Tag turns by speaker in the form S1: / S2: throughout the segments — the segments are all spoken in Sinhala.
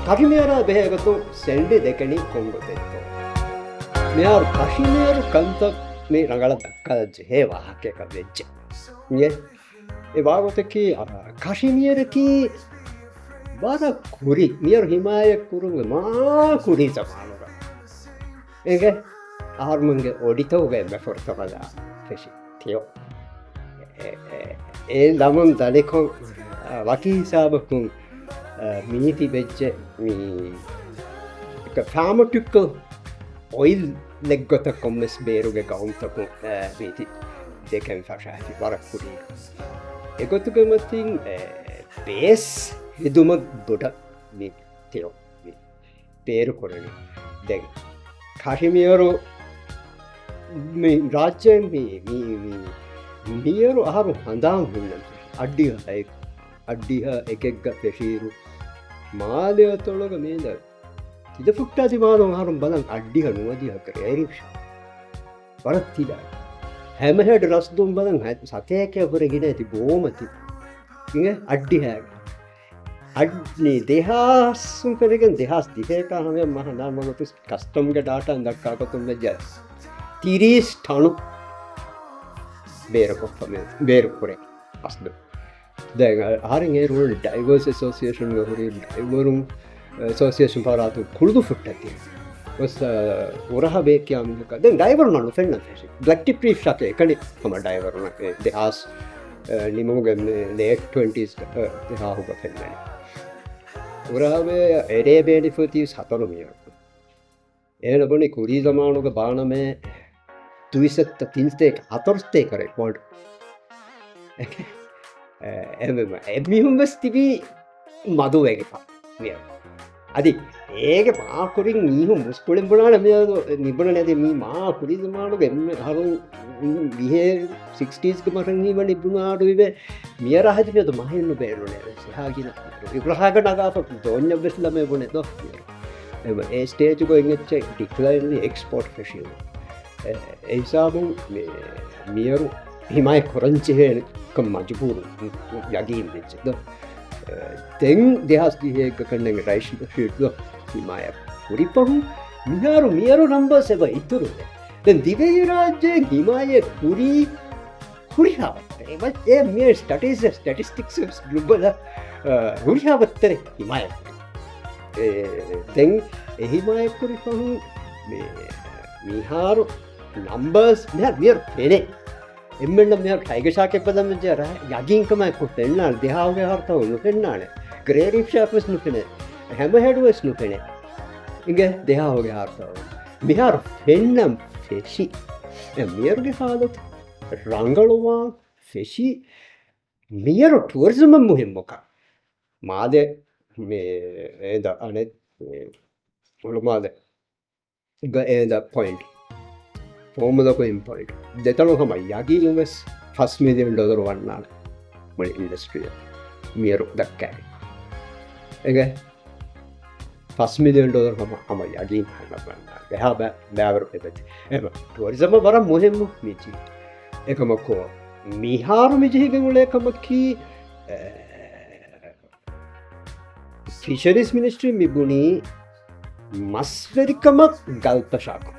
S1: කහිමේර බෙහෙගතු සෙල්ඩි දෙකනි කොංගොතෙත්ත මෙයාර කහිමේර කන්ත මේ රඟල දක්කජ හේ වාහකයක වෙච්ච ඒ වාගොතකි කහිමියරකි බර කුරි මියර හිමාය කුරුග මා කුරි සමානක ඒක ආර්මන්ගේ ඔඩිතෝගේ මෙෆොර්තකලා ෆෙෂි තියෝ ඒ ළමන් දලෙකොන් වකි හිසාබකුන් මිනිති වෙච්ච ෆාමටිකල් ඔයිල් ಲೆಗ್ಗೊತ ಕೊಮ್ಮೆಸ್ ಬೇರುಗೆ ಗೌಂತಕು ರೀತಿ ದೇಕನ್ ಫಾಷಾತಿ ವರಕ್ಕುಡಿ ಎಗೊತ್ತುಗೆ ಮತ್ತಿನ್ ಬೇಸ್ ಹಿದುಮ ಬುಡ ಮಿ ತಿಯೋ ಬೇರು ಕೊರನಿ ದೆ ಕಾಶ್ಮೀರು ಮಿ ರಾಜ್ಯ ಮಿ ಮಿ ಮೀರು ಆರು ಹಂದಾಂ ಹುಣ್ಣಂತ ಅಡ್ಡಿಹ ಎಕೆಗ್ಗ ಪೆಶೀರು ಮಾದೇವ ತೊಳಗ ಮೇದ ඉද පුට්ටාති මාදම් හරුම් බලන් අඩ්ඩිහ නුවදිහක ඒරික්ෂ වරත්තිද හැමහැට රස්දුම් බලන් සතයකවර ගෙන ඇති බෝමති අඩ්ඩිහෑග අඩ්නි දෙහාසුම් කරගෙන් දෙහස් දිහේක හමය මහනාමගතු කස්ටම්ග ඩාටන් දක්කාකොතුම ජය තිරීස් ටනු බේරකොප්පම බේරුපුරේ අස්ද දැ හරි ඒරුල් divorce සෝසිේෂන් ගහුරි ඩයිවරුම් association parato kurudu futtati was uraha bekyamika then diver nanu fenna feshi black tip reef shate ekani kama diver nake they has nimuge late 20s they ha hoga fenna uraha be ere bedi futis hataru miya ena boni kuri zamanuga baana me tuisetta tinste hatorste kare called emihum was tibi madu vegefa miya අදි ඒක මාකුරින් මීහුම් මුස්කුලෙන් බුණාට මේ නිබුණ නැති මේ මාකුරි සමානු ගෙන්න හරු විහේ 60s ක මරන් නීව නිබුණාට විබේ මිය රහජ පියද මහින්න බේරුනේ සහා කියන විග්‍රහක නගාප දොන්න බෙස්ලා මේ බුනේ දො එම ඒ ස්ටේජ් ගෝයින් එච්ච ඩික්ලයින් එක්ස්පෝර්ට් ෆැෂන් ඒ හිසාබු මේ මියරු හිමයි කොරන්චි හේ කම් මජබූර් යගීන් වෙච්ච දො ತೆಂಗ್ ದೇಹಾಸ್ತಿ ಹೇಗೆ ಕಣ್ಣಂಗೆ ರೈಶ್ ಶೀಟ್ಲು ಹಿಮಾಯ ಕುರಿಪಹು ಮಿಯಾರು ನಂಬರ್ ಸೆಬ ಇತ್ತರು ದೆನ್ ದಿವೆ ರಾಜ್ಯ ಹಿಮಾಯ ಕುರಿ ಹಾವತ್ತೆ ಬಟ್ ಏ ಮೇ ಸ್ಟ್ಯಾಟಿಸ್ಟಿಕ್ಸ್ ಗ್ಲೋಬಲ್ ಕುರಿ ಹಾವತ್ತೆ ಹಿಮಾಯ ತೆಂಗ್ ಹಿಮಾಯ ಕುರಿಪಹು ಮಿಹಾರು ನಂಬರ್ಸ್ ಮಿಯರ್ ಫೇನೆ එමෙන්නම් මෙයා ටයිගර් ෂාක් එක්කදම ජර යගින් කමයි කොහෙන්නාල් දෙහාවගේ හර්තව නුපෙන්නානේ ග්‍රේ රීෆ් ෂාෆ්ස් නුපෙනේ හැමහෙඩ්වස් නුපෙනේ ඉංග දෙහාවගේ හර්තව මිහාර ෆෙන්නම් ෆෙෂි මියර්ගේ හාලත් රංගලුවා ෆෙෂි මියර ටුවරිසම් මුහිම් මොක මාදේ මේ එද අනේ ඔලමාදේ එද point formula important detalo hama yagi invest $1 million wannana mani industry mieru dakkai ege $1 million hama yagi hanna beha baver ebeti ema tourism bara muhimmu miji ekamako miharu miji gemule ekamaki fisheries ministry mibuni masverikamak galpa shaka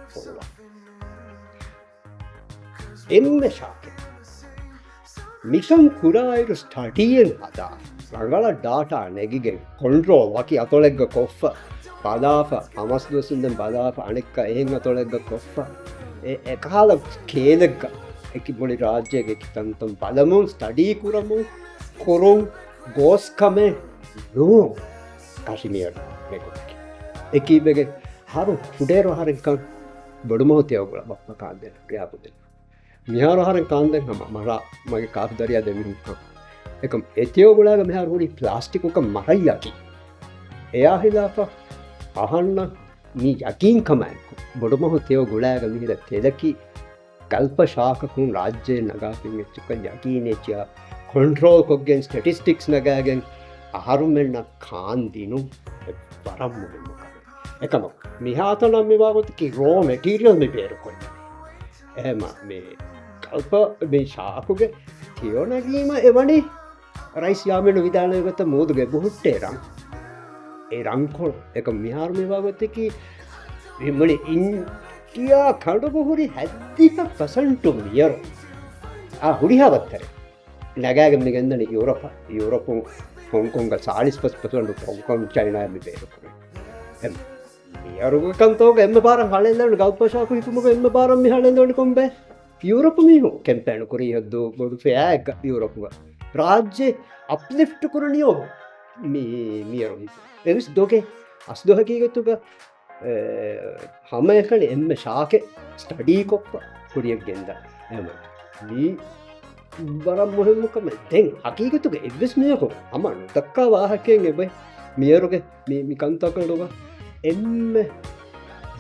S1: එන්න ශාකය මිෂන් කුරායිරු ස්ටටියෙන් අදා රඟල ඩාටා නැගිගෙන් කොන්ට්‍රෝල් වකි අතොලෙක්ග කොෆ්ෆ පදාප අමස්දසින්දෙන් බදාප අනෙක්ක එහෙන් අතොලෙක්ග කොෆ්ෆ එකහල කේදෙක්ග එකි බොලි රාජ්‍යයක තන්තම් පදමුන් ස්ටඩී කුරමු කොරුම් ගෝස්කමේ නෝ කශිමියර් මෙකුටකි එකීබෙගෙ හරු ෆුඩේරෝ හරිකන් බොඩුමෝතියවගල බප්ප කාන්දෙන ක්‍රියාපුදෙන මිහාර හරෙන් කාන්දෙන් හම මරා මගේ කාප්දරියා දෙමින් එකම් එතියෝ ගුලාග මෙහාර හුඩි ප්ලාස්ටික් උක මරයියකි එයා හිලාප අහන්න මී යකින් කමයිකු බොඩුමහ තියෝ ගුලාග මිහිද තෙදකි කල්ප ශාකකුන් රාජ්‍යය නගාපින් එච්චක යකීනෙච්චා කොන්ට්‍රෝල් කොක්ගෙන් ස්ටටිස්ටික්ස් නගෑගෙන් අහරුමෙන්න්න කාන්දිනු වරම්මුලින්මක එකම මිහාතනම් මෙවාගොතකි රෝ මැටීරියල් මෙ පේරු කොන්න එහෙම මේ කල්ප මේ ශාකුගේ තියෝනැගීම එවනි රයිස් යාමෙන විධානයගත මෝදුගේ බුහුට්ටේරම් ඒ රංකොල් එක මිහාර මේ භාගතකි විමලි ඉන්ටියා කඩුපුහුරි 70% මියරු හුරිහාවත්තර නගෑගම ගෙන්දන යුරපුන් හොංකොංග 40% හොංකොං චයිනාය බේරපුර යරුකන්තෝක එම පාර හලෙන්දට ගල්පශාක හිතුමක එම පාරම හලෙන්දට කොම්බ යුරපමිහු කෙම්පැනු කරී හද්දු බොඩු ෆෑක යුරපුව රාජ්‍ය අප්ලිෆ්ට කරනියෝ මියරු එවිස් දෝකේ අස්දොහකීගත්තුක හම එකන එම ශාක ස්ටඩී කොප්ප කුරියක් ගෙන්ද ඇම මී බරම් මොහෙමුකම දැන් අකීගතුක එවෙස් මියකෝ අම නොදක්කා වාහකයෙන් එබයි මියරුගේ මිකන්තකලුව එම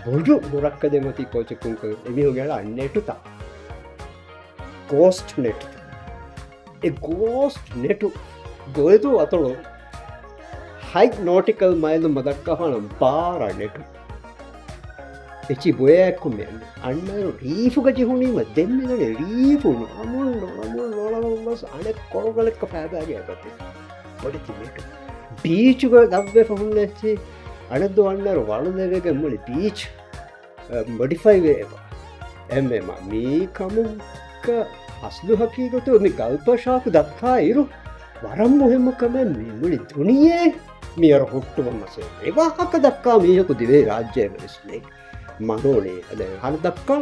S1: බොඩු ගොරක්ක දෙමති කෝචකුන්ක එමිහු ගැල අන්නේටුතා ගෝස්ට් නෙට් ගෝස්ට් නෙටු ගොයතු අතොළු හයි නෝටිකල් මයිද මදක්කහනම් පාර නෙටු එචි බොයක්කුමෙන් අන්න රීෆු ගජිහුණීම දෙන්නන රීපුුණු අමුල් නොලවස් අනෙ කොළගලෙක්ක පෑබෑගේ ඇපතේ බොඩිතිමට බීචුක දක්වේ පහුන් ඇච්චේ අනද වන්නර වලදවක මලි බීච් මොඩිෆයි වේවා එමම මේ කමුක අස්දු හකීගතු මේ ගල්පශාක දක්කා ඉරු වරම් මොහෙමකම මුලි දුනියේ මියර හුට්ටුවමසේ ඒවාහක දක්කා මීහකු දිවේ රාජ්‍යය වලස්නේ මනෝනේ අද හන දක්කා